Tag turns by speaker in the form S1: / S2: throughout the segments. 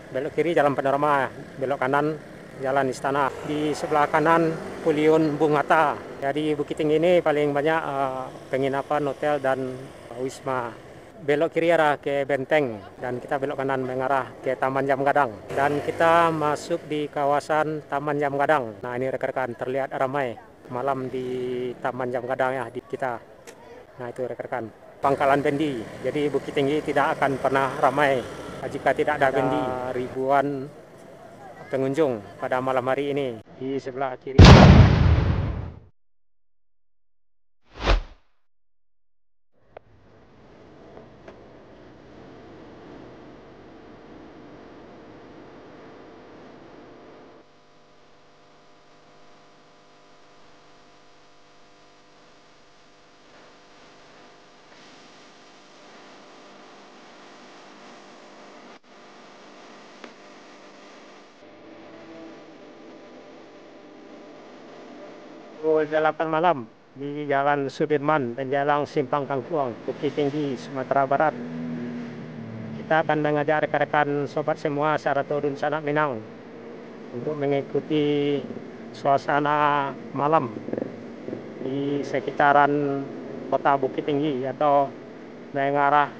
S1: Belok kiri Jalan Panorama, belok kanan Jalan Istana. Di sebelah kanan Puliun Bung Hatta. Jadi Bukit Tinggi ini paling banyak penginapan, hotel dan wisma. Belok kiri arah ke Benteng dan kita belok kanan mengarah ke Taman Jam Gadang. Dan kita masuk di kawasan Taman Jam Gadang. Nah ini rekan-rekan terlihat ramai malam di Taman Jam Gadang ya di kita. Nah itu rekan-rekan. Pangkalan Bendi. Jadi Bukit Tinggi tidak akan pernah ramai jika tidak ada bendi. Ribuan pengunjung pada malam hari ini di sebelah kiri. Pukul 8 malam di Jalan Sudirman dan Jalan Simpang Kangkuang, Bukit Tinggi, Sumatera Barat. Kita akan mengajak rekan-rekan sobat semua secara turun sanak Minang untuk mengikuti suasana malam di sekitaran kota Bukit Tinggi atau mengarah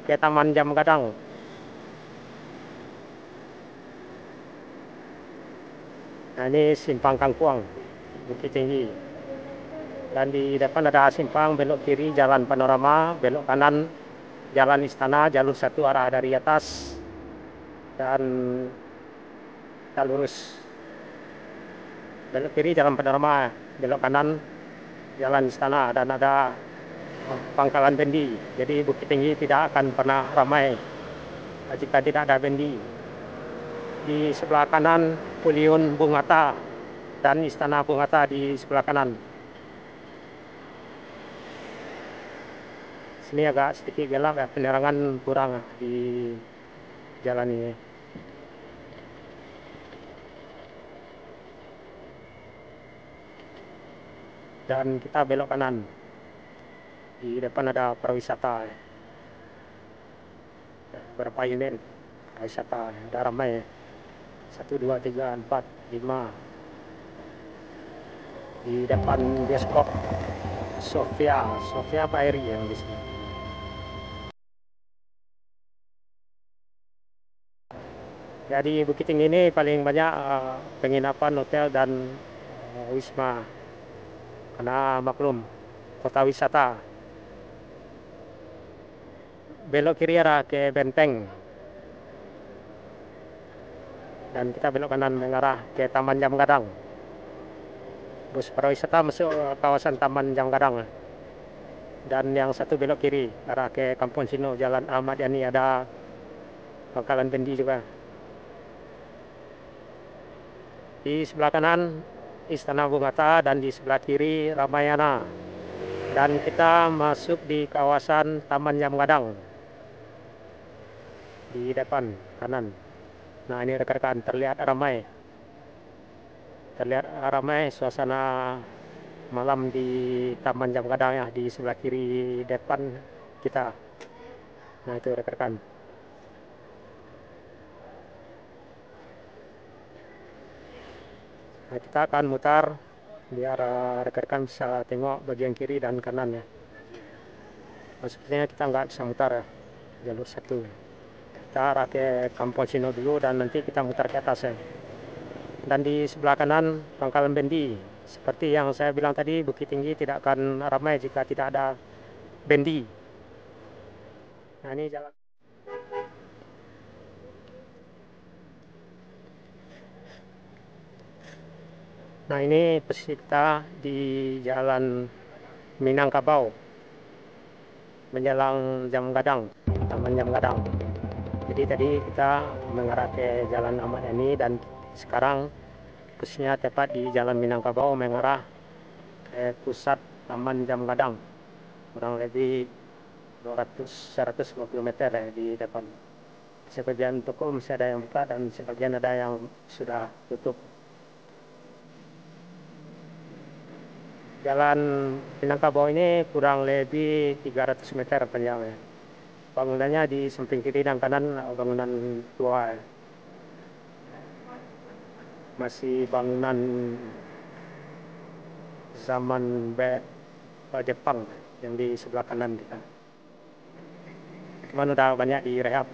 S1: ke Taman Jam Gadang. Nah ini Simpang Kangkuang, Bukit Tinggi. Dan di depan ada simpang, belok kiri Jalan Panorama, belok kanan Jalan Istana, jalur satu arah dari atas, dan kita lurus. Belok kiri Jalan Panorama, belok kanan Jalan Istana, dan ada Pangkalan Bendi. Jadi Bukit Tinggi tidak akan pernah ramai jika tidak ada bendi. Di sebelah kanan Puliun Bung Hatta dan Istana Bung Hatta di sebelah kanan. Sini agak sedikit gelap ya, penerangan kurang di jalan ini. Dan kita belok kanan. Di depan ada pariwisata. Berapa unit pariwisata, ada ramai. 1, 2, 3, 4, 5. Di depan bioskop Sofia Bairi yang di sini. Jadi Bukit Tinggi ini paling banyak penginapan, hotel dan wisma. Karena maklum kota wisata. Belok kiri arah ke Benteng. Dan kita belok kanan mengarah ke Taman Jam Gadang. Bus pariwisata masuk kawasan Taman Jam Gadang. Dan yang satu belok kiri arah ke Kampung Sino, Jalan Ahmad Yani, ada Pangkalan Bendi juga. Di sebelah kanan Istana Bung Hatta dan di sebelah kiri Ramayana. Dan kita masuk di kawasan Taman Jam Gadang di depan kanan. Nah ini rekan-rekan terlihat ramai suasana malam di Taman Jam Gadang ya, di sebelah kiri depan kita. Nah itu rekan-rekan. Nah kita akan mutar biar rekan-rekan bisa tengok bagian kiri dan kanan ya. Sepertinya kita nggak bisa mutar ya, jalur satu. Kita arah ke Kampung Sino dulu dan nanti kita mutar ke atas ya. Dan di sebelah kanan Pangkalan Bendi. Seperti yang saya bilang tadi, Bukit Tinggi tidak akan ramai jika tidak ada bendi. Nah ini jalan. Nah ini posisi kita di Jalan Minangkabau menjelang Jam Gadang, Taman Jam Gadang. Jadi tadi kita mengarah ke Jalan Ahmad Yani dan sekarang posisinya tepat di Jalan Minangkabau mengarah ke pusat Taman Jam Gadang. Kurang lebih 150 meter ya di depan. Sebagian toko masih ada yang buka dan sebagian ada yang sudah tutup. Jalan Minangkabau ini kurang lebih 300 meter panjangnya. bangunannya di samping kiri dan kanan bangunan tua, masih bangunan zaman Jepang yang di sebelah kanan kita. Cuman udah banyak direhab.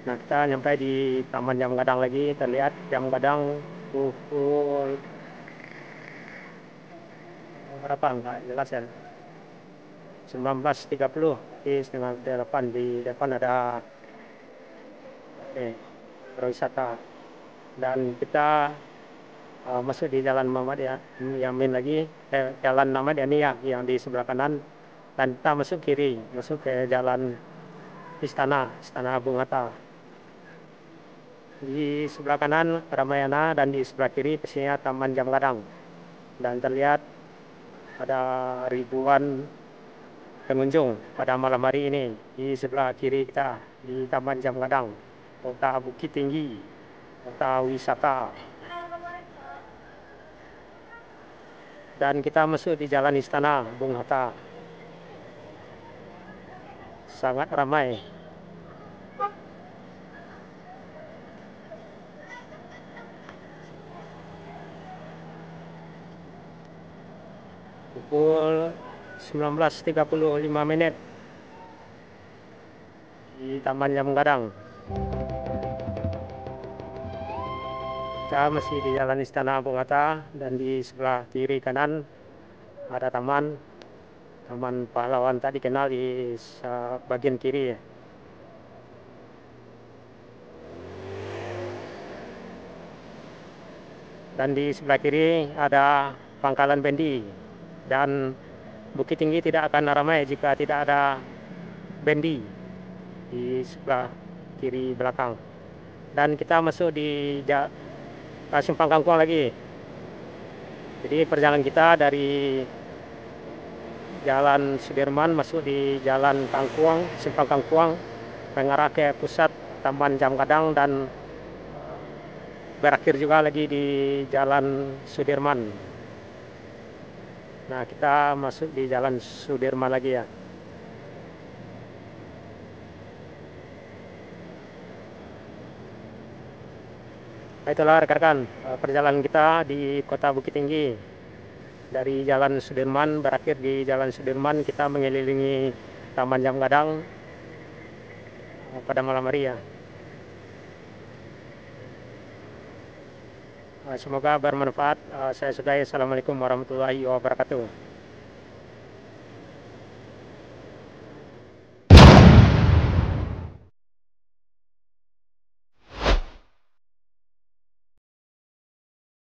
S1: Nah, kita nyampe di Taman Jam Gadang lagi, terlihat Jam Gadang pukul berapa enggak jelas ya, 19.30 di setengah 8. Di depan ada berwisata, dan kita masuk di Jalan Muhammad Yamin lagi, Jalan Muhammad Yani yang di sebelah kanan, dan kita masuk kiri, masuk ke Jalan Istana Bung Hatta. Di sebelah kanan Ramayana dan di sebelah kiri pastinya Taman Jam Gadang, dan terlihat ada ribuan pengunjung pada malam hari ini. Di sebelah kiri kita di Taman Jam Gadang, kota Bukit Tinggi, kota wisata. Dan kita masuk di Jalan Istana Bung Hatta, sangat ramai. Pukul 19.35 di Taman Jam Gadang. Kita masih di Jalan Istana Bung Hatta, dan di sebelah kiri kanan ada Taman Pahlawan, tadi kenal di bagian kiri ya. Dan di sebelah kiri ada Pangkalan Bendi, dan Bukit Tinggi tidak akan ramai jika tidak ada bendi di sebelah kiri belakang. Dan kita masuk di Simpang Kangkuang lagi. Jadi perjalanan kita dari Jalan Sudirman masuk di Jalan Kangkuang, Simpang Kangkuang, mengarah ke pusat Taman Jam Gadang, dan berakhir juga lagi di Jalan Sudirman. Nah, kita masuk di Jalan Sudirman lagi ya. Nah, itulah rekan-rekan perjalanan kita di kota Bukit Tinggi. Dari Jalan Sudirman, berakhir di Jalan Sudirman, kita mengelilingi Taman Jam Gadang pada malam hari ya. Semoga bermanfaat. Saya sudahi. Assalamualaikum warahmatullahi wabarakatuh.